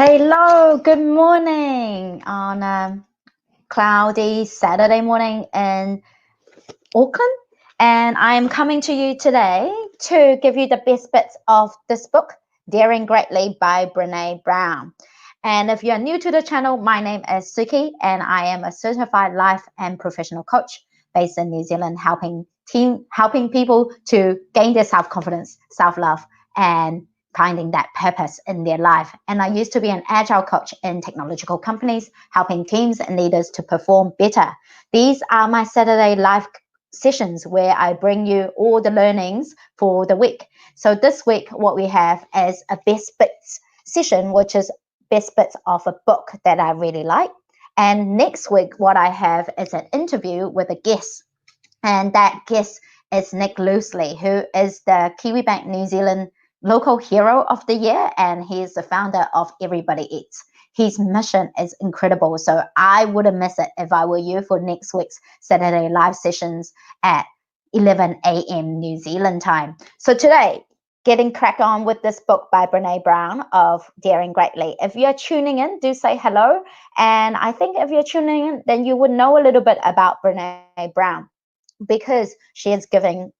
Hello, good morning on a cloudy Saturday morning in Auckland. And I'm coming to you today to give you the best bits of this book, Daring Greatly by Brene Brown. And if you're new to the channel, my name is Suki and I am a certified life and professional coach based in New Zealand, helping people to gain their self-confidence, self-love, and finding that purpose in their life. And I used to be an agile coach in technological companies, helping teams and leaders to perform better. These are my Saturday live sessions where I bring you all the learnings for the week. So this week, what we have is a best bits session, which is best bits of a book that I really like. And next week, what I have is an interview with a guest. And that guest is Nick Loosley, who is the Kiwibank New Zealand Local Hero of the Year, and he is the founder of Everybody Eats. His mission is incredible, so I wouldn't miss it if I were you for next week's Saturday live sessions at 11 a.m. New Zealand time. So today, getting crack on with this book by Brene Brown of Daring Greatly. If you're tuning in, do say hello. And I think if you're tuning in, then you would know a little bit about Brene Brown, because she has given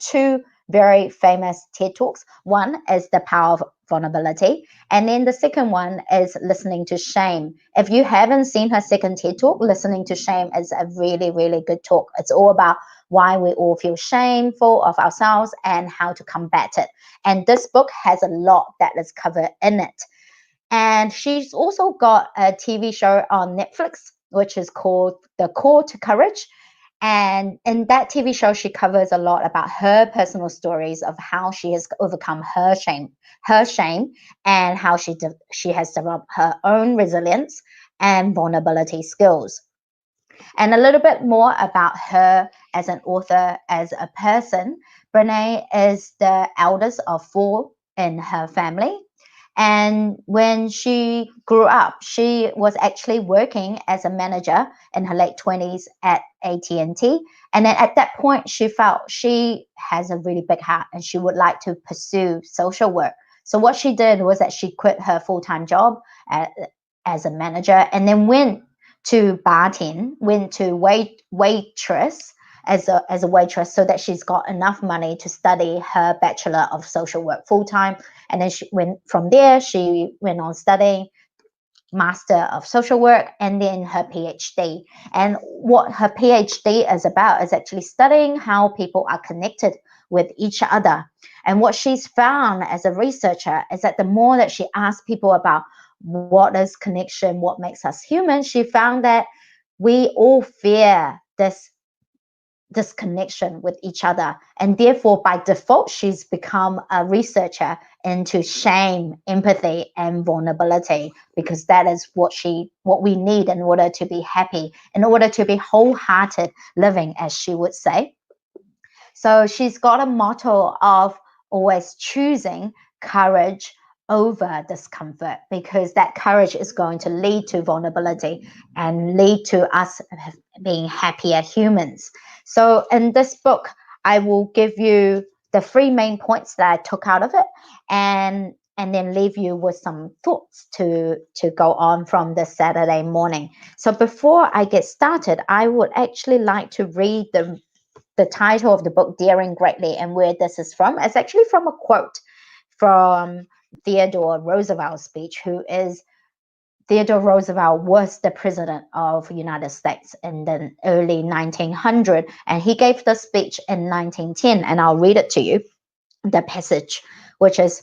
two very famous TED Talks. One is The Power of Vulnerability, and then the second one is Listening to Shame. If you haven't seen her second TED Talk, Listening to Shame is a really, really good talk. It's all about why we all feel shameful of ourselves and how to combat it. And this book has a lot that is covered in it. And she's also got a TV show on Netflix, which is called The Call to Courage. And in that TV show, she covers a lot about her personal stories of how she has overcome her shame, and how she has developed her own resilience and vulnerability skills. And a little bit more about her as an author, as a person. Brene is the eldest of four in her family. And when she grew up, she was actually working as a manager in her late 20s at AT&T. And then at that point, she felt she has a really big heart and she would like to pursue social work. So what she did was that she quit her full-time job as a manager, and then went to waitress as a waitress, so that she's got enough money to study her Bachelor of Social Work full-time. And then she went on studying Master of Social Work and then her PhD. And what her PhD is about is actually studying how people are connected with each other. And what she's found as a researcher is that the more that she asks people about what is connection, what makes us human, she found that we all fear this connection with each other, and therefore by default she's become a researcher into shame, empathy, and vulnerability, because that is what we need in order to be happy, in order to be wholehearted living, as she would say. So she's got a motto of always choosing courage over discomfort, because that courage is going to lead to vulnerability and lead to us being happier humans. So in this book, I will give you the 3 main points that I took out of it, and then leave you with some thoughts to go on from this Saturday morning. So before I get started, I would actually like to read the title of the book, Daring Greatly, and where this is from. It's actually from a quote from Theodore Roosevelt's speech, Theodore Roosevelt was the president of the United States in the early 1900s, and he gave the speech in 1910, and I'll read it to you, the passage, which is,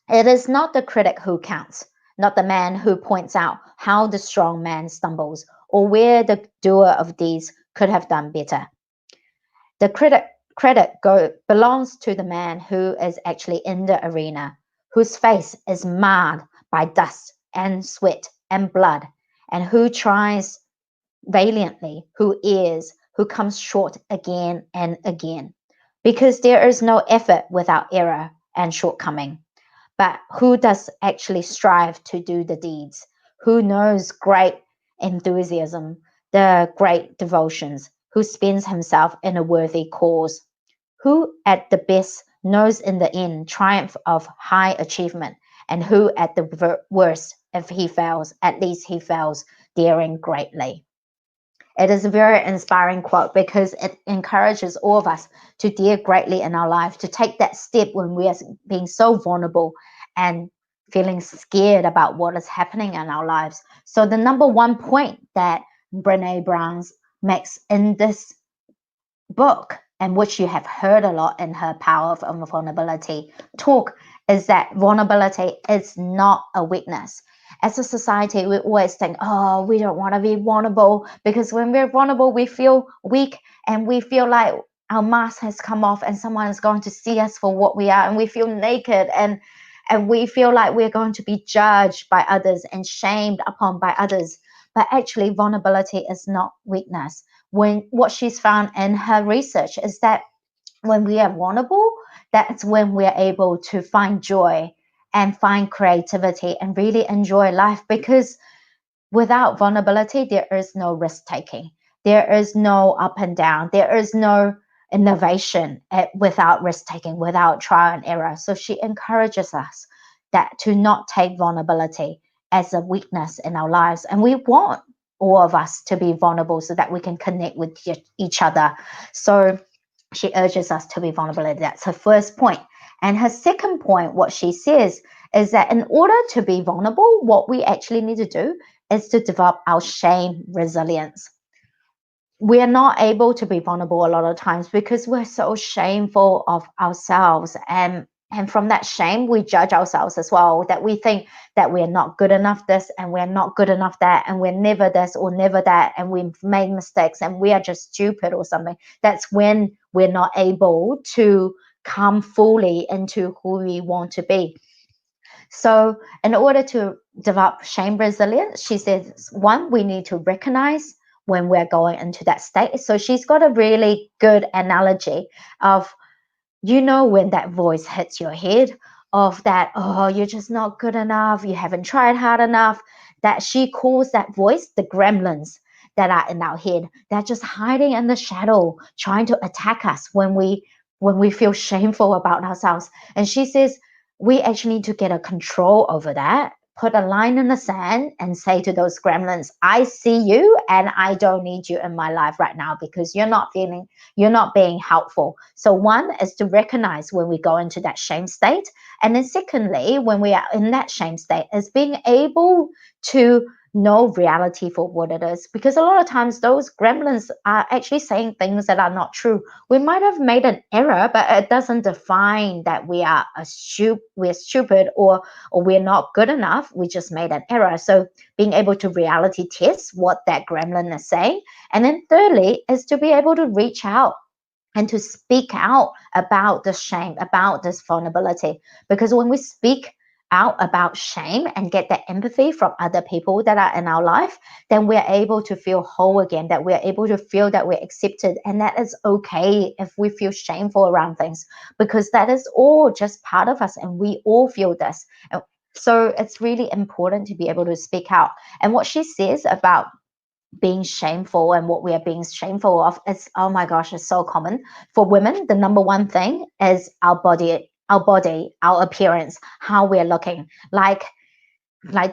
"It is not the critic who counts, not the man who points out how the strong man stumbles, or where the doer of deeds could have done better. The credit belongs to the man who is actually in the arena, whose face is marred by dust and sweat and blood, and who tries valiantly, who comes short again and again, because there is no effort without error and shortcoming, but who does actually strive to do the deeds, who knows great enthusiasm, the great devotions, who spends himself in a worthy cause, who at the best knows in the end triumph of high achievement, And who at the worst, if he fails, at least he fails daring greatly. It is a very inspiring quote because it encourages all of us to dare greatly in our life, to take that step when we are being so vulnerable and feeling scared about what is happening in our lives. So the number one point that Brene Brown makes in this book, and which you have heard a lot in her Power of Vulnerability talk, is that vulnerability is not a weakness. As a society, we always think, oh, we don't want to be vulnerable because when we're vulnerable, we feel weak and we feel like our mask has come off and someone is going to see us for what we are, and we feel naked and we feel like we're going to be judged by others and shamed upon by others. But actually, vulnerability is not weakness. When what she's found in her research is that when we are vulnerable, that's when we're able to find joy and find creativity and really enjoy life, because without vulnerability, there is no risk taking. There is no up and down. There is no innovation without risk taking, without trial and error. So she encourages us that to not take vulnerability as a weakness in our lives. And we want all of us to be vulnerable so that we can connect with each other. So she urges us to be vulnerable. That's her first point. And her second point, what she says is that in order to be vulnerable, what we actually need to do is to develop our shame resilience. We are not able to be vulnerable a lot of times because we're so shameful of ourselves, and from that shame we judge ourselves as well, that we think that we're not good enough this and we're not good enough that and we're never this or never that and we've made mistakes and we are just stupid or something. That's when we're not able to come fully into who we want to be. So in order to develop shame resilience, she says, one, we need to recognize when we're going into that state. So she's got a really good analogy of, when that voice hits your head of that, oh, you're just not good enough, you haven't tried hard enough, that she calls that voice the gremlins that are in our head. They're just hiding in the shadow, trying to attack us when we feel shameful about ourselves. And she says we actually need to get a control over that, put a line in the sand and say to those gremlins, I see you and I don't need you in my life right now because you're not being helpful. So one is to recognize when we go into that shame state. And then secondly, when we are in that shame state, is being able to know reality for what it is. Because a lot of times those gremlins are actually saying things that are not true. We might have made an error, but it doesn't define that we're stupid or we're not good enough. We just made an error. So being able to reality test what that gremlin is saying. And then thirdly is to be able to reach out and to speak out about the shame, about this vulnerability. Because when we speak out about shame and get that empathy from other people that are in our life, then we're able to feel whole again, that we're able to feel that we're accepted, and that is okay if we feel shameful around things, because that is all just part of us and we all feel this. So it's really important to be able to speak out. And what she says about being shameful and what we are being shameful of is, oh my gosh, it's so common for women. The number one thing is our body, our appearance, how we're looking. Like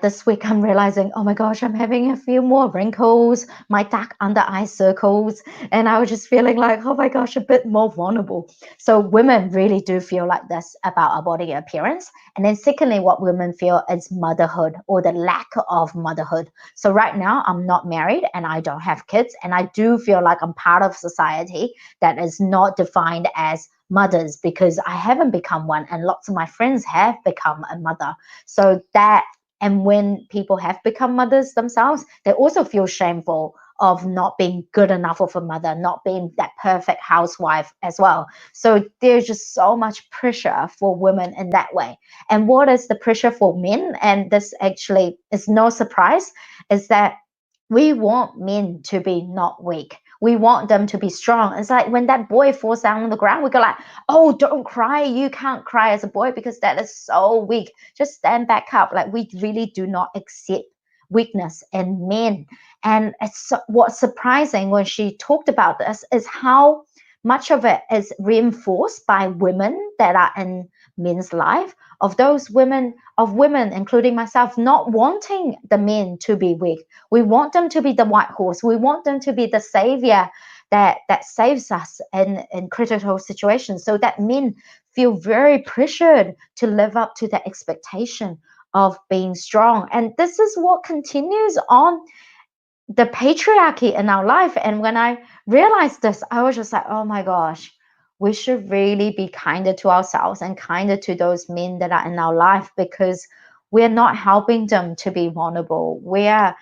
this week, I'm realizing, oh my gosh, I'm having a few more wrinkles, my dark under eye circles, and I was just feeling like, oh my gosh, a bit more vulnerable. So women really do feel like this about our body appearance. And then secondly, what women feel is motherhood or the lack of motherhood. So right now, I'm not married and I don't have kids, and I do feel like I'm part of society that is not defined as mothers because I haven't become one, and lots of my friends have become a mother. So that, and when people have become mothers themselves, they also feel shameful of not being good enough of a mother, not being that perfect housewife as well. So there's just so much pressure for women in that way. And what is the pressure for men? And this actually is no surprise, is that we want men to be not weak. We want them to be strong. It's like when that boy falls down on the ground, we go like, oh, don't cry. You can't cry as a boy because that is so weak. Just stand back up. Like, we really do not accept weakness in men. And what's surprising when she talked about this is how much of it is reinforced by women that are in men's life, of those women, including myself, not wanting the men to be weak. We want them to be the white horse. We want them to be the savior that saves us in critical situations, so that men feel very pressured to live up to that expectation of being strong. And this is what continues on the patriarchy in our life. And when I realized this, I was just like, oh my gosh, we should really be kinder to ourselves and kinder to those men that are in our life, because we're not helping them to be vulnerable. We're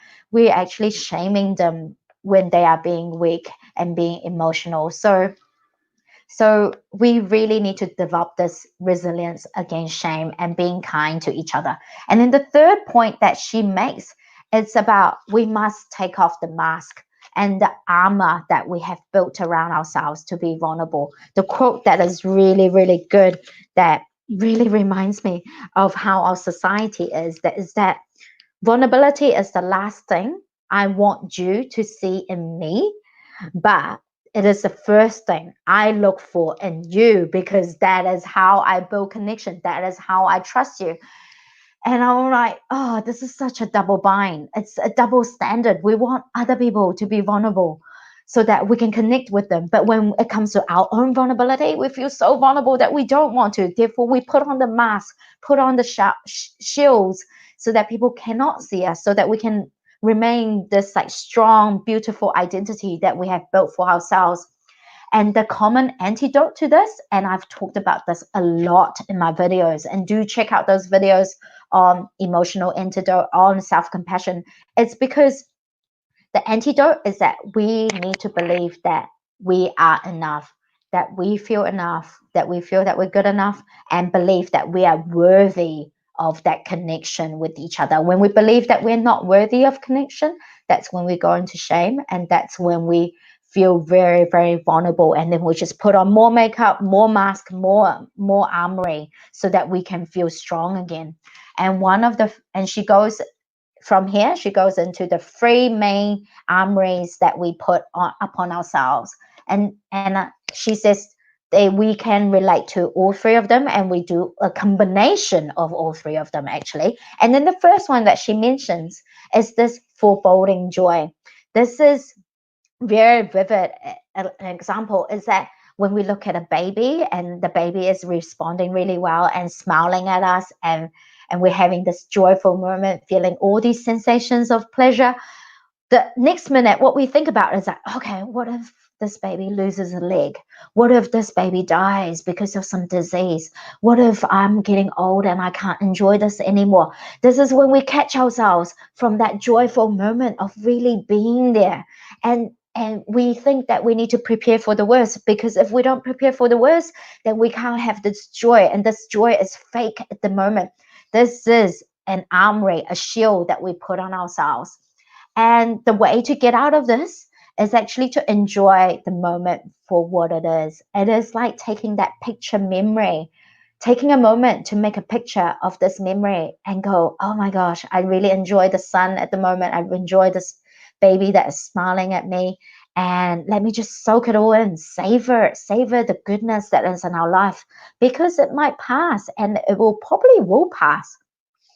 actually shaming them when they are being weak and being emotional. So we really need to develop this resilience against shame and being kind to each other. And then the third point that she makes, it's about we must take off the mask and the armor that we have built around ourselves to be vulnerable. The quote that is really, really good, that really reminds me of how our society is that vulnerability is the last thing I want you to see in me, but it is the first thing I look for in you, because that is how I build connection. That is how I trust you. And I'm like, oh, this is such a double bind. It's a double standard. We want other people to be vulnerable so that we can connect with them. But when it comes to our own vulnerability, we feel so vulnerable that we don't want to. Therefore, we put on the mask, put on the shields so that people cannot see us, so that we can remain this like strong, beautiful identity that we have built for ourselves. And the common antidote to this, and I've talked about this a lot in my videos, and do check out those videos on emotional antidote, on self-compassion. It's because the antidote is that we need to believe that we are enough, that we feel enough, that we feel that we're good enough, and believe that we are worthy of that connection with each other. When we believe that we're not worthy of connection, that's when we go into shame, and that's when we feel very, very vulnerable. And then we just put on more makeup, more mask, more armory, so that we can feel strong again. And she goes from here, she goes into the three main armories that we put upon ourselves. And she says we can relate to all three of them, and we do a combination of all three of them, actually. And then the first one that she mentions is this foreboding joy. This is very vivid. An example is that when we look at a baby and the baby is responding really well and smiling at us, and we're having this joyful moment, feeling all these sensations of pleasure, the next minute what we think about is like, okay, what if this baby loses a leg? What if this baby dies because of some disease? What if I'm getting old and I can't enjoy this anymore? This is when we catch ourselves from that joyful moment of really being there. And we think that we need to prepare for the worst, because if we don't prepare for the worst, then we can't have this joy. And this joy is fake at the moment. This is an armory, a shield that we put on ourselves. And the way to get out of this is actually to enjoy the moment for what it is. It is like taking that picture memory, taking a moment to make a picture of this memory and go, oh my gosh, I really enjoy the sun at the moment. I enjoy this baby that is smiling at me. And let me just soak it all in, savor the goodness that is in our life, because it might pass, and it probably will pass.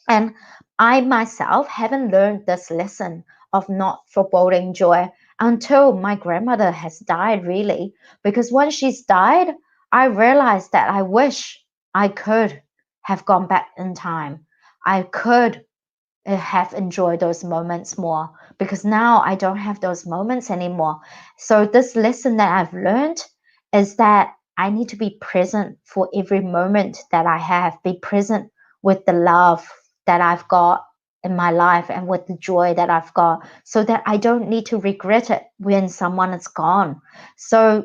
And I myself haven't learned this lesson of not foreboding joy until my grandmother has died, really. Because when she's died, I realized that I wish I could have gone back in time. I could have enjoyed those moments more, because now I don't have those moments anymore. So this lesson that I've learned is that I need to be present for every moment that I have, be present with the love that I've got in my life and with the joy that I've got, so that I don't need to regret it when someone is gone. So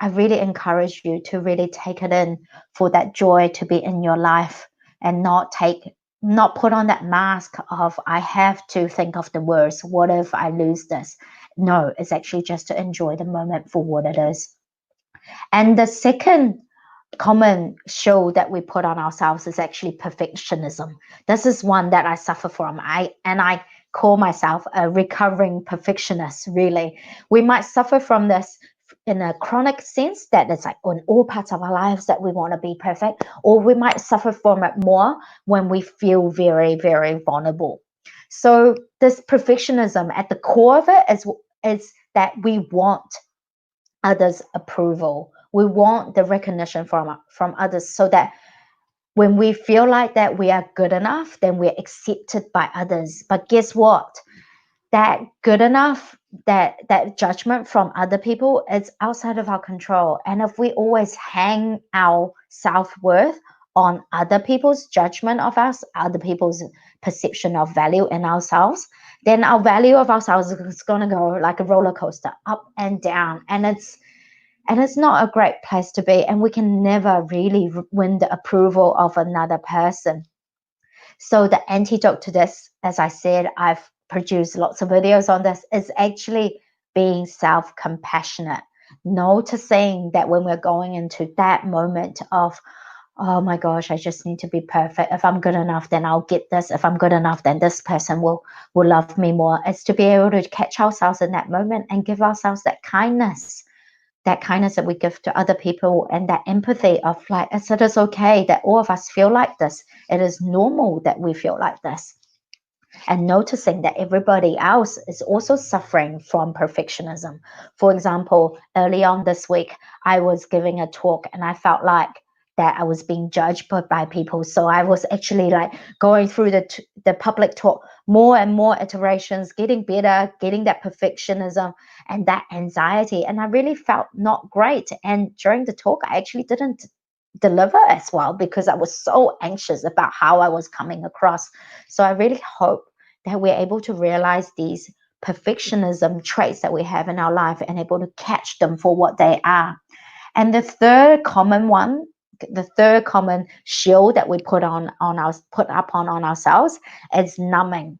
I really encourage you to really take it in for that joy to be in your life, and not put on that mask of I have to think of the worst. What if I lose this? No, it's actually just to enjoy the moment for what it is. And the second common show that we put on ourselves is actually perfectionism. This is one that I suffer from. I call myself a recovering perfectionist, really. We might suffer from this in a chronic sense, that it's like on all parts of our lives that we want to be perfect, or we might suffer from it more when we feel very, very vulnerable. So this perfectionism, at the core of it, is that we want others' approval. We want the recognition from others, so that when we feel like that we are good enough, then we're accepted by others. But guess what? That good enough, that judgment from other people is outside of our control. And if we always hang our self-worth on other people's judgment of us, other people's perception of value in ourselves, then our value of ourselves is going to go like a roller coaster, up and down. And it's not a great place to be. And we can never really win the approval of another person. So the antidote to this, as I said, I've produced lots of videos on this, is actually being self-compassionate, noticing that when we're going into that moment of, oh my gosh, I just need to be perfect. If I'm good enough, then I'll get this. If I'm good enough, then this person will love me more. It's to be able to catch ourselves in that moment and give ourselves that kindness that we give to other people, and that empathy of like, it is okay that all of us feel like this. It is normal that we feel like this. And noticing that everybody else is also suffering from perfectionism. For example, early on this week, I was giving a talk and I felt like that I was being judged by people. So I was actually like going through the public talk, more and more iterations, getting better, getting that perfectionism and that anxiety. And I really felt not great. And during the talk, I actually didn't deliver as well because I was so anxious about how I was coming across. So I really hope that we're able to realize these perfectionism traits that we have in our life and able to catch them for what they are. And the third common one, the third common shield that we put up on ourselves is numbing.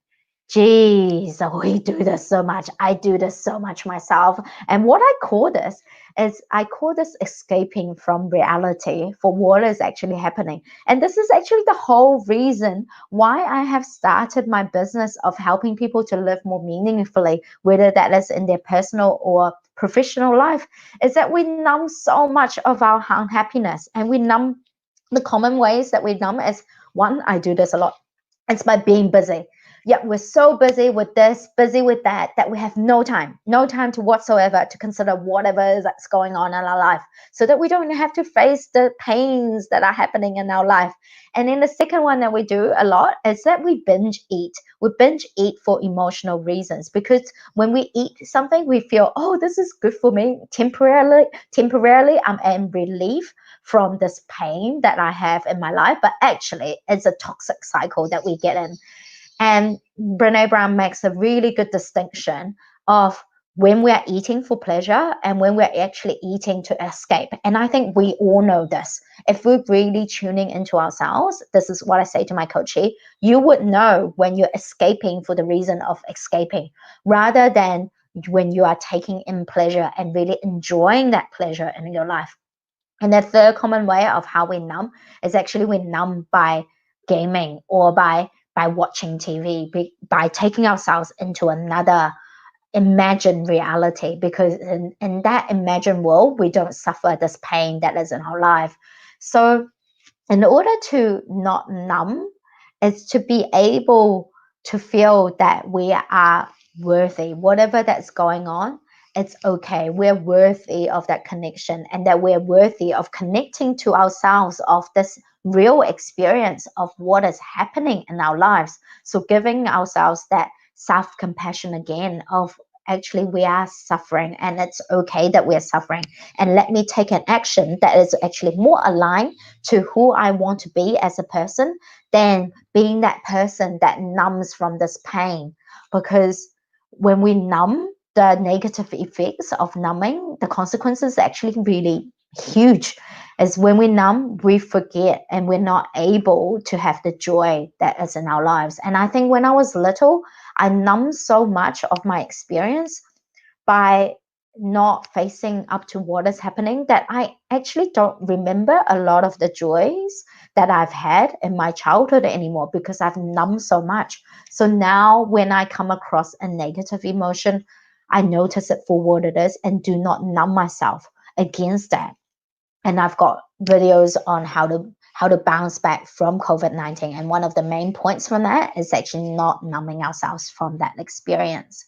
Geez, we do this so much. I do this so much myself. And what I call this is, I call this escaping from reality for what is actually happening. And this is actually the whole reason why I have started my business of helping people to live more meaningfully, whether that is in their personal or professional life, is that we numb so much of our unhappiness. And we numb, the common ways that we numb is, one, I do this a lot, it's by being busy. Yeah, we're so busy with this, busy with that, that we have no time to whatsoever to consider whatever is that's going on in our life, so that we don't have to face the pains that are happening in our life. And then the second one that we do a lot is that we binge eat. We binge eat for emotional reasons, because when we eat something, we feel, oh, this is good for me temporarily. I'm in relief from this pain that I have in my life, but actually it's a toxic cycle that we get in. And Brene Brown makes a really good distinction of when we're eating for pleasure and when we're actually eating to escape. And I think we all know this. If we're really tuning into ourselves, this is what I say to my coachee, you would know when you're escaping for the reason of escaping, rather than when you are taking in pleasure and really enjoying that pleasure in your life. And the third common way of how we numb is actually we numb by gaming, or by watching TV, by taking ourselves into another imagined reality, because in that imagined world, we don't suffer this pain that is in our life. So in order to not numb, is to be able to feel that we are worthy, whatever that's going on, it's okay. We're worthy of that connection, and that we're worthy of connecting to ourselves, of this real experience of what is happening in our lives. So giving ourselves that self-compassion again of, actually we are suffering and it's okay that we're suffering, and let me take an action that is actually more aligned to who I want to be as a person, than being that person that numbs from this pain. Because when we numb, the negative effects of numbing, the consequences are actually really huge. Is when we numb, we forget and we're not able to have the joy that is in our lives. And I think when I was little, I numbed so much of my experience by not facing up to what is happening, that I actually don't remember a lot of the joys that I've had in my childhood anymore, because I've numbed so much. So now when I come across a negative emotion, I notice it for what it is and do not numb myself against that. And I've got videos on how to bounce back from COVID-19. And one of the main points from that is actually not numbing ourselves from that experience.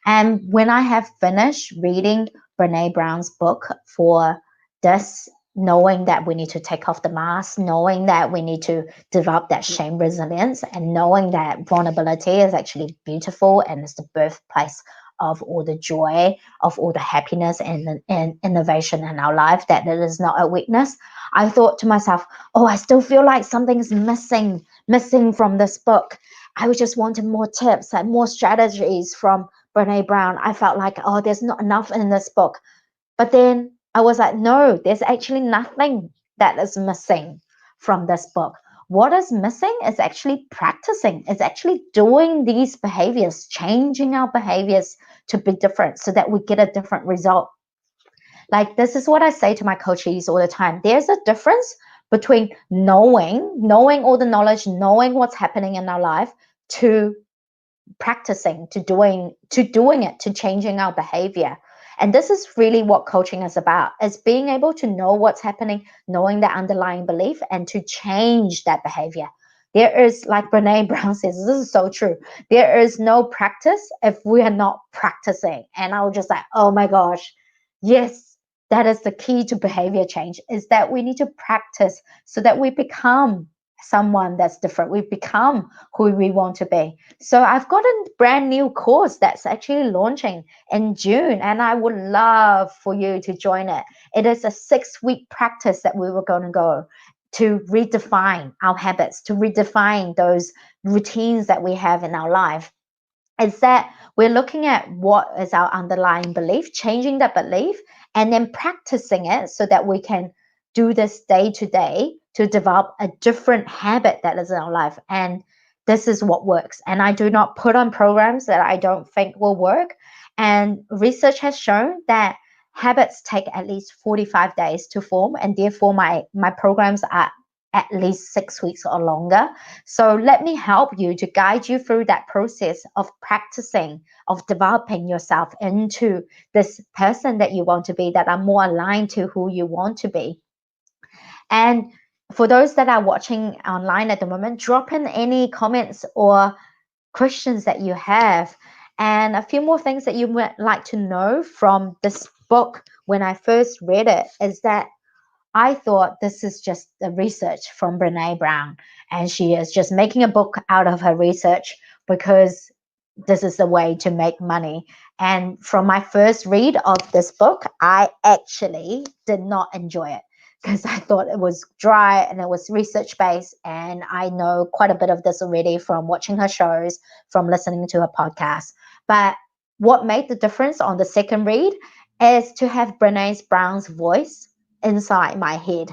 And when I have finished reading Brene Brown's book for this, knowing that we need to take off the mask, knowing that we need to develop that shame resilience, and knowing that vulnerability is actually beautiful and is the birthplace of all the joy, of all the happiness and innovation in our life, that it is not a weakness. I thought to myself, oh, I still feel like something's missing from this book. I just wanted more tips and more strategies from Brene Brown. I felt like, oh, there's not enough in this book. But then I was like, no, there's actually nothing that is missing from this book. What is missing is actually practicing, is actually doing these behaviors, changing our behaviors to be different so that we get a different result. Like, this is what I say to my coaches all the time. There's a difference between knowing all the knowledge, knowing what's happening in our life, to practicing, to doing it, to changing our behavior. And this is really what coaching is about, is being able to know what's happening, knowing the underlying belief, and to change that behavior. There is, like Brene Brown says, this is so true, there is no practice if we are not practicing. And I was just like, oh my gosh, yes, that is the key to behavior change, is that we need to practice so that we become someone that's different. We become who we want to be. So I've got a brand new course that's actually launching in June, and I would love for you to join it. It is a 6-week practice that we were going to go to redefine our habits, to redefine those routines that we have in our life. Is that we're looking at what is our underlying belief, changing that belief, and then practicing it so that we can do this day to day to develop a different habit that is in our life. And this is what works. And I do not put on programs that I don't think will work. And research has shown that habits take at least 45 days to form, and therefore my programs are at least 6 weeks or longer. So let me help you to guide you through that process of practicing, of developing yourself into this person that you want to be, that are more aligned to who you want to be. And for those that are watching online at the moment, drop in any comments or questions that you have. And a few more things that you would like to know from this book when I first read it is that I thought this is just the research from Brene Brown, and she is just making a book out of her research because this is the way to make money. And from my first read of this book, I actually did not enjoy it because I thought it was dry and it was research based. And I know quite a bit of this already from watching her shows, from listening to her podcast. But what made the difference on the second read is to have Brene Brown's voice inside my head.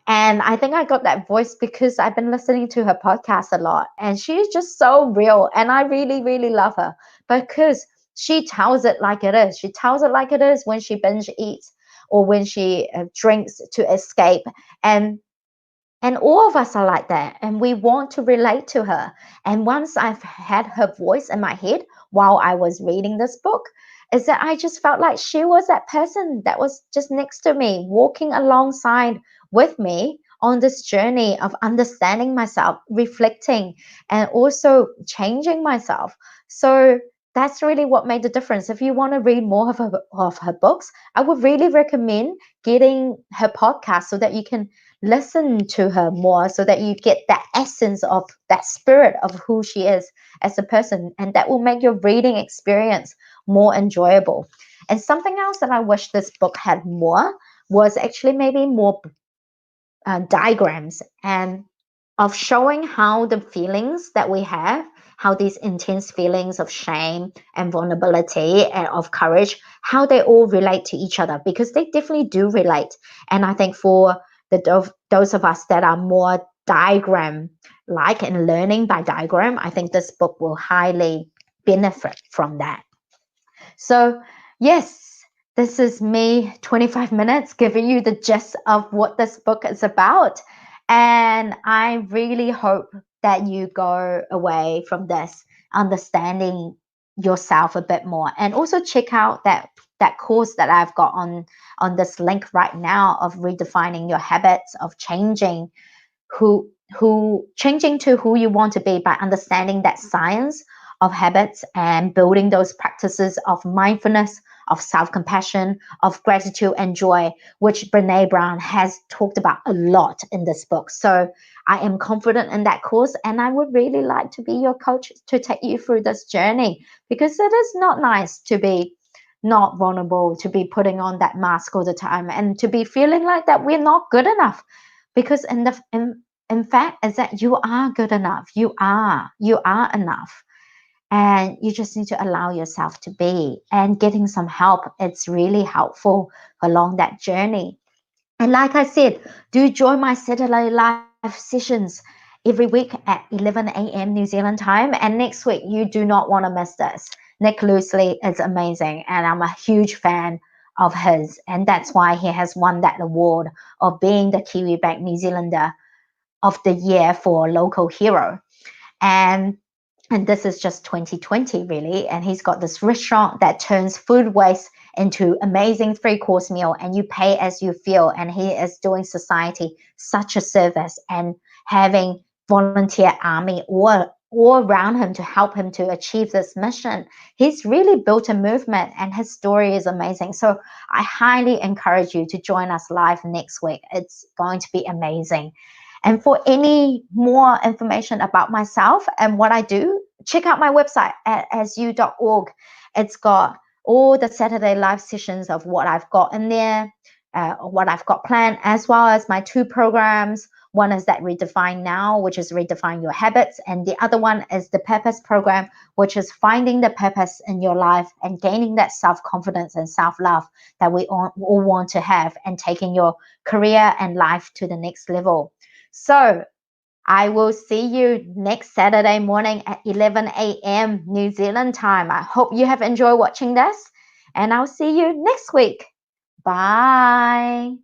And I think I got that voice because I've been listening to her podcast a lot. And she's just so real. And I really, really love her because she tells it like it is. She tells it like it is when she binge eats or when she drinks to escape. And all of us are like that. And we want to relate to her. And once I've had her voice in my head while I was reading this book, is that I just felt like she was that person that was just next to me, walking alongside with me on this journey of understanding myself, reflecting, and also changing myself. So that's really what made the difference. If you want to read more of her books, I would really recommend getting her podcast so that you can listen to her more, so that you get that essence of that spirit of who she is as a person, and that will make your reading experience more enjoyable. And something else that I wish this book had more was actually maybe more diagrams and of showing how the feelings that we have, how these intense feelings of shame and vulnerability and of courage, how they all relate to each other, because they definitely do relate. And I think for those of us that are more diagram like and learning by diagram, I think this book will highly benefit from that. So, yes, this is me 25 minutes giving you the gist of what this book is about. And I really hope that you go away from this understanding yourself a bit more. And also check out that course that I've got on this link right now of redefining your habits, of changing to who you want to be by understanding that science of habits and building those practices of mindfulness, of self-compassion, of gratitude and joy, which Brene Brown has talked about a lot in this book. So I am confident in that course, and I would really like to be your coach to take you through this journey, because it is not nice to be not vulnerable, to be putting on that mask all the time, and to be feeling like that we're not good enough. Because in fact, is that you are good enough. You are enough. And you just need to allow yourself to be. And getting some help, it's really helpful along that journey. And like I said, do join my Saturday live sessions every week at 11 a.m. New Zealand time. And next week, you do not want to miss this. Nick Loosely is amazing, and I'm a huge fan of his. And that's why he has won that award of being the Kiwi Bank New Zealander of the year for local hero. And this is just 2020 really, and he's got this restaurant that turns food waste into amazing 3-course meal, and you pay as you feel. And he is doing society such a service and having volunteer army all around him to help him to achieve this mission. He's really built a movement, and his story is amazing. So I highly encourage you to join us live next week. It's going to be amazing. And for any more information about myself and what I do, check out my website at asu.org. It's got all the Saturday live sessions of what I've got in there, what I've got planned, as well as my 2 programs. One is that Redefine Now, which is redefine your habits. And the other one is the Purpose program, which is finding the purpose in your life and gaining that self-confidence and self-love that we all want to have, and taking your career and life to the next level. So I will see you next Saturday morning at 11 a.m. New Zealand time. I hope you have enjoyed watching this, and I'll see you next week. Bye.